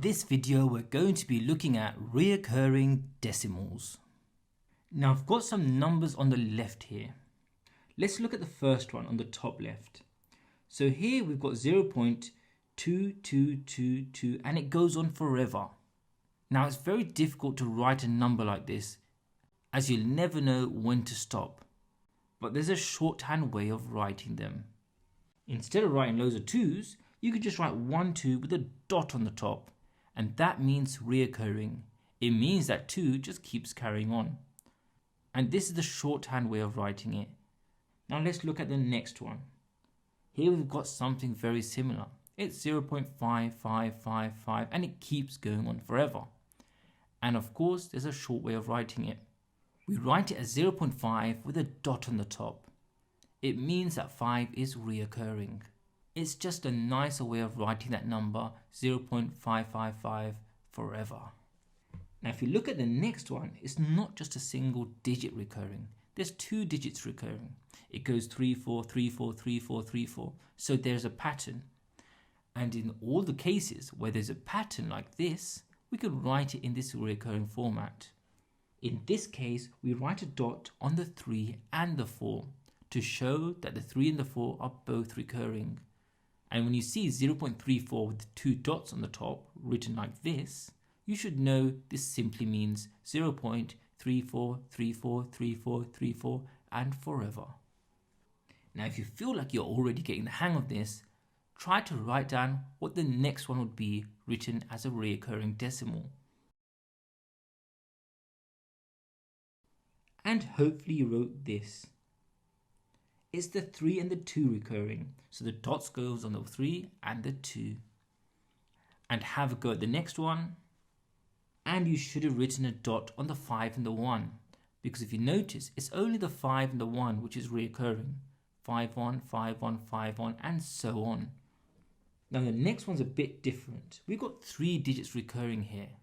this video we're going to be looking at reoccurring decimals. Now I've got some numbers on the left here. Let's look at the first one on the top left. So here we've got 0.2222 and it goes on forever. Now it's very difficult to write a number like this as you'll never know when to stop. But there's a shorthand way of writing them. Instead of writing loads of 2's, you could just write 1, 2 with a dot on the top. And that means reoccurring. It means that 2 just keeps carrying on. And this is the shorthand way of writing it. Now let's look at the next one. Here we've got something very similar. It's 0.5555 and it keeps going on forever. And of course there's a short way of writing it. We write it as 0.5 with a dot on the top. It means that 5 is reoccurring. It's just a nicer way of writing that number 0.555 forever. Now if you look at the next one, it's not just a single digit recurring. There's 2 digits recurring. It goes 3, 4, 3, 4, 3, 4, 3, 4. So there's a pattern. And in all the cases where there's a pattern like this, we could write it in this recurring format. In this case, we write a dot on the 3 and the 4 to show that the 3 and the 4 are both recurring. And when you see 0.34 with 2 dots on the top written like this, you should know this simply means 0.34343434 and forever. Now if you feel like you're already getting the hang of this, try to write down what the next one would be written as a recurring decimal. And hopefully you wrote this. It's the 3 and the 2 recurring, so the dots goes on the 3 and the 2. And have a go at the next one. And you should have written a dot on the 5 and the 1, because if you notice, it's only the 5 and the 1 which is reoccurring. 5, 1, 5, 1, 5, 1, and so on. Now the next one's a bit different. We've got 3 digits recurring here.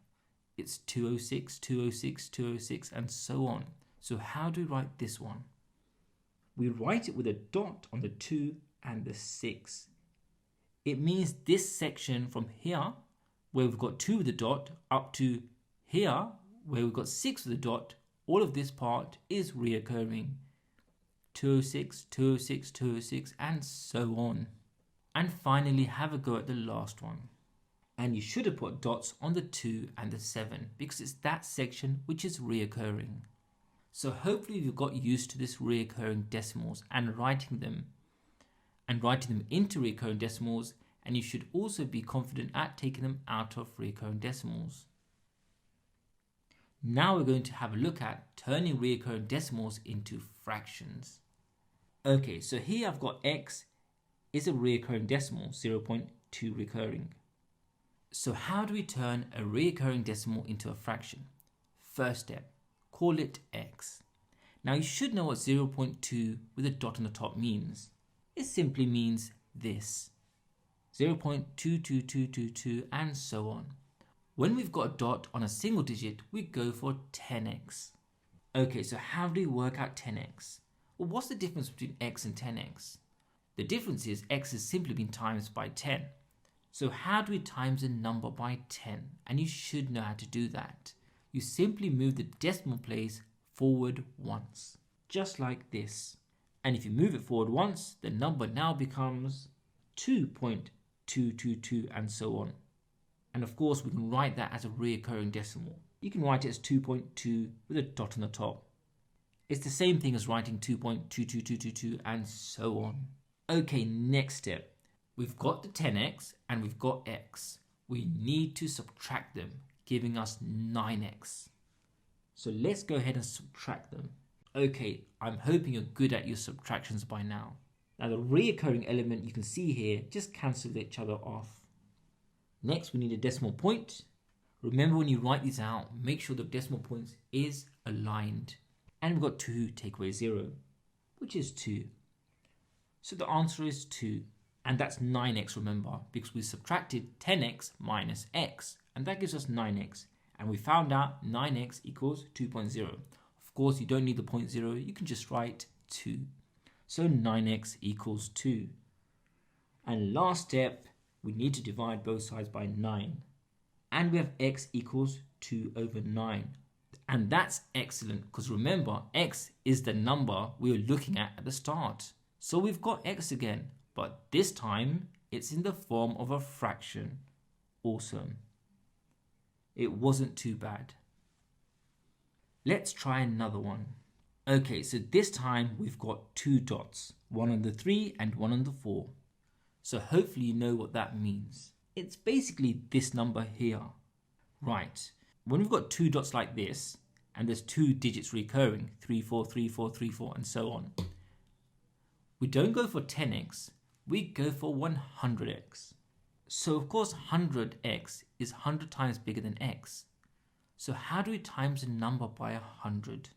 It's 206, 206, 206, and so on. So how do we write this one? We write it with a dot on the 2 and the 6. It means this section from here, where we've got 2 with a dot, up to here, where we've got 6 with a dot, all of this part is reoccurring. 206, 206, 206, and so on. And finally, have a go at the last one. And you should have put dots on the 2 and the 7, because it's that section which is reoccurring. So hopefully you've got used to this reoccurring decimals and writing them into recurring decimals, and you should also be confident at taking them out of recurring decimals. Now we're going to have a look at turning recurring decimals into fractions. Okay, so here I've got x is a recurring decimal, 0.2 recurring. So how do we turn a recurring decimal into a fraction? First step, call it x. Now you should know what 0.2 with a dot on the top means. It simply means this. 0.22222 and so on. When we've got a dot on a single digit, we go for 10x. Okay, so how do we work out 10x? Well, what's the difference between x and 10x? The difference is x has simply been times by 10. So how do we times a number by 10? And you should know how to do that. You simply move the decimal place forward once, just like this. And if you move it forward once, the number now becomes 2.222 and so on. And of course we can write that as a recurring decimal. You can write it as 2.2 with a dot on the top. It's the same thing as writing 2.22222 and so on. Okay, next step. We've got the 10x and we've got x. We need to subtract them, giving us 9x. So let's go ahead and subtract them. Okay, I'm hoping you're good at your subtractions by now. Now the recurring element you can see here just cancel each other off. Next we need a decimal point. Remember when you write these out, make sure the decimal point is aligned. And we've got 2 take away 0, which is 2. So the answer is 2. And that's 9x, remember, because we subtracted 10x minus x. And that gives us 9x. And we found out 9x equals 2.0. Of course, you don't need the 0.0. You can just write 2. So 9x equals 2. And last step, we need to divide both sides by 9. And we have x equals 2 over 9. And that's excellent because remember, x is the number we were looking at the start. So we've got x again, but this time it's in the form of a fraction. Awesome. It wasn't too bad. Let's try another one. Okay, so this time we've got 2 dots, one on the 3 and one on the 4. So hopefully you know what that means. It's basically this number here. Right, when we've got 2 dots like this, and there's 2 digits recurring, 3, 4, 3, 4, 3, 4, and so on, we don't go for 10x, we go for 100x. So of course 100x is 100 times bigger than x. So how do we times a number by 100?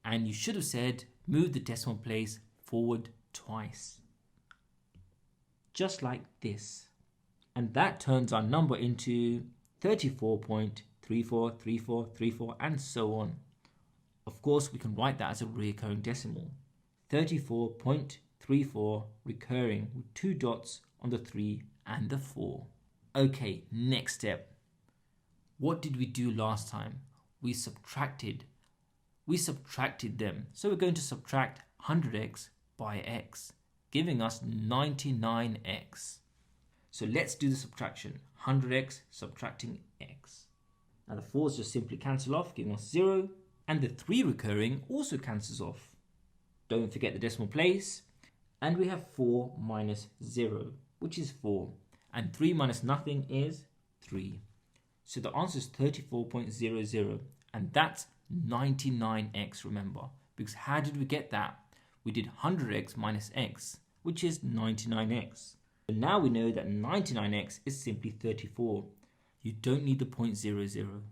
And you should have said move the decimal place forward twice. Just like this. And that turns our number into 34.343434 and so on. Of course we can write that as a recurring decimal. 34.34 recurring with 2 dots on the 3 and the 4. Okay, next step. What did we do last time? We subtracted them. So we're going to subtract 100x by x, giving us 99x. So let's do the subtraction. 100x subtracting x. Now the 4's just simply cancel off, giving us 0. And the 3 recurring also cancels off. Don't forget the decimal place. And we have 4 minus 0, which is 4. And 3 minus nothing is 3. So the answer is 34.00. And that's 99x, remember. Because how did we get that? We did 100x minus x, which is 99x. But now we know that 99x is simply 34. You don't need the 0.00.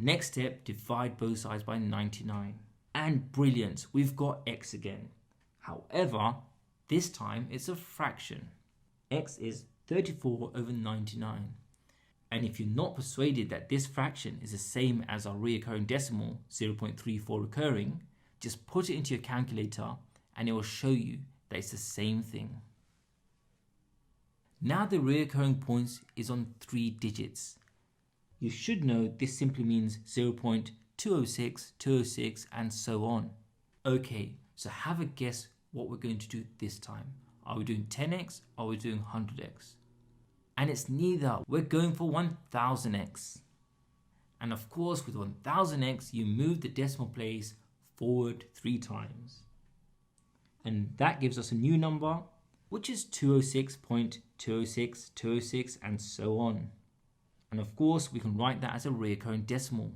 Next step, divide both sides by 99. And brilliant, we've got x again. However, this time it's a fraction. X is 34 over 99. And if you're not persuaded that this fraction is the same as our recurring decimal, 0.34 recurring, just put it into your calculator and it will show you that it's the same thing. Now the reoccurring points is on 3 digits. You should know this simply means 0.206, 206 and so on. Okay, so have a guess what we're going to do this time. Are we doing 10x or are we doing 100x? And it's neither. We're going for 1000x. And of course with 1000x you move the decimal place forward 3 times. And that gives us a new number, which is 206.206, 206 and so on. And of course we can write that as a recurring decimal.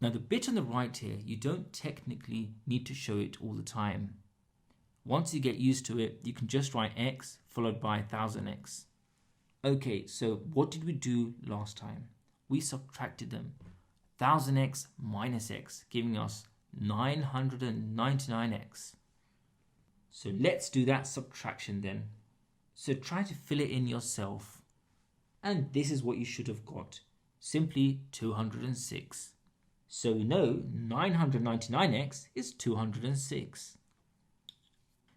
Now the bit on the right here, you don't technically need to show it all the time. Once you get used to it, you can just write x followed by 1000x. Okay, so what did we do last time? We subtracted them. 1000x minus x, giving us 999x. So let's do that subtraction then. So try to fill it in yourself. And this is what you should have got. Simply 206. So we know 999x is 206.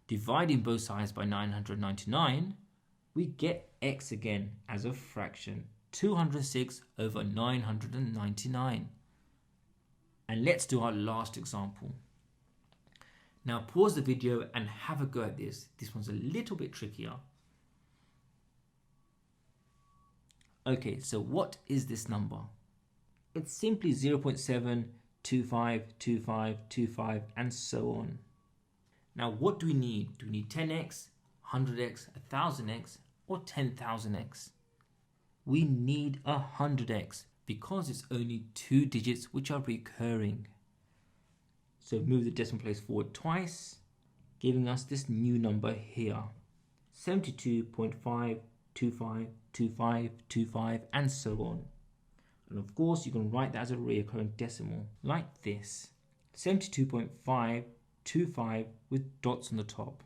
Dividing both sides by 999, we get x again as a fraction. 206 over 999. And let's do our last example. Now pause the video and have a go at this. This one's a little bit trickier. Okay, so what is this number? It's simply 0.7252525 and so on. Now what do we need? Do we need 10x, 100x, 1000x or 10,000x? We need 100x because it's only 2 digits which are recurring. So move the decimal place forward twice, giving us this new number here. 72.5252525 and so on. And of course you can write that as a recurring decimal like this. 72.525 with dots on the top.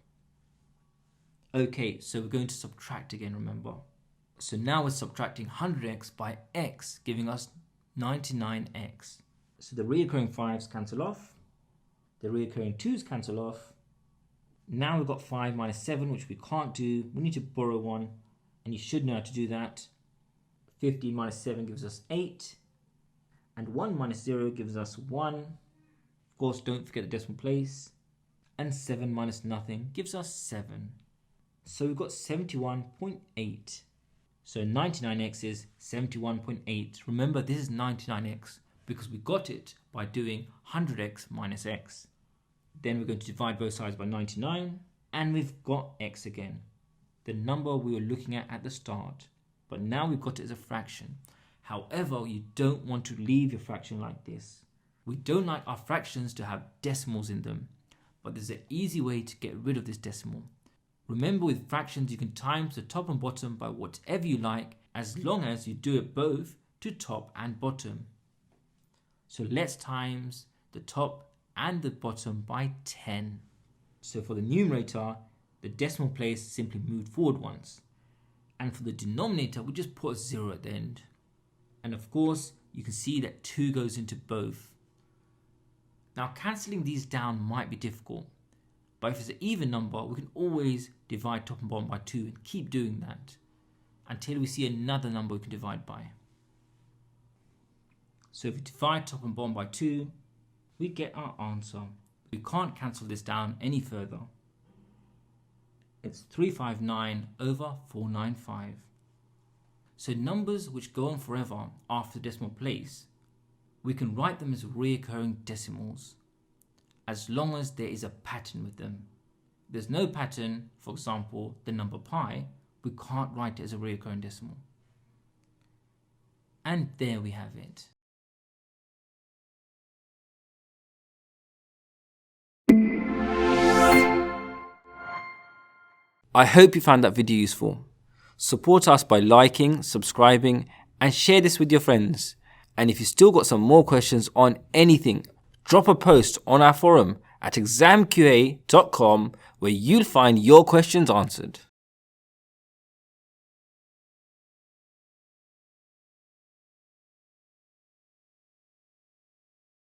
Okay, so we're going to subtract again, remember. So now we're subtracting 100x by x, giving us 99x. So the recurring 5's cancel off. The recurring 2's cancel off. Now we've got 5 minus 7, which we can't do. We need to borrow one, and you should know how to do that. 15 minus 7 gives us 8. And 1 minus 0 gives us 1. Of course, don't forget the decimal place. And 7 minus nothing gives us 7. So we've got 71.8. So 99x is 71.8. Remember, this is 99x because we got it by doing 100x minus x. Then we're going to divide both sides by 99. And we've got x again, the number we were looking at the start. But now we've got it as a fraction. However, you don't want to leave your fraction like this. We don't like our fractions to have decimals in them, but there's an easy way to get rid of this decimal. Remember, with fractions, you can times the top and bottom by whatever you like, as long as you do it both to top and bottom. So let's times the top and the bottom by 10. So for the numerator, the decimal place simply moved forward once. And for the denominator, we just put a 0 at the end. And of course, you can see that 2 goes into both. Now, cancelling these down might be difficult. But if it's an even number, we can always divide top and bottom by 2 and keep doing that until we see another number we can divide by. So if we divide top and bottom by 2, we get our answer. We can't cancel this down any further. It's 359 over 495. So numbers which go on forever after the decimal place, we can write them as reoccurring decimals, as long as there is a pattern with them. If there's no pattern, for example, the number pi, we can't write it as a reoccurring decimal. And there we have it. I hope you found that video useful. Support us by liking, subscribing, and share this with your friends. And if you still got some more questions on anything, drop a post on our forum at examqa.com where you'll find your questions answered.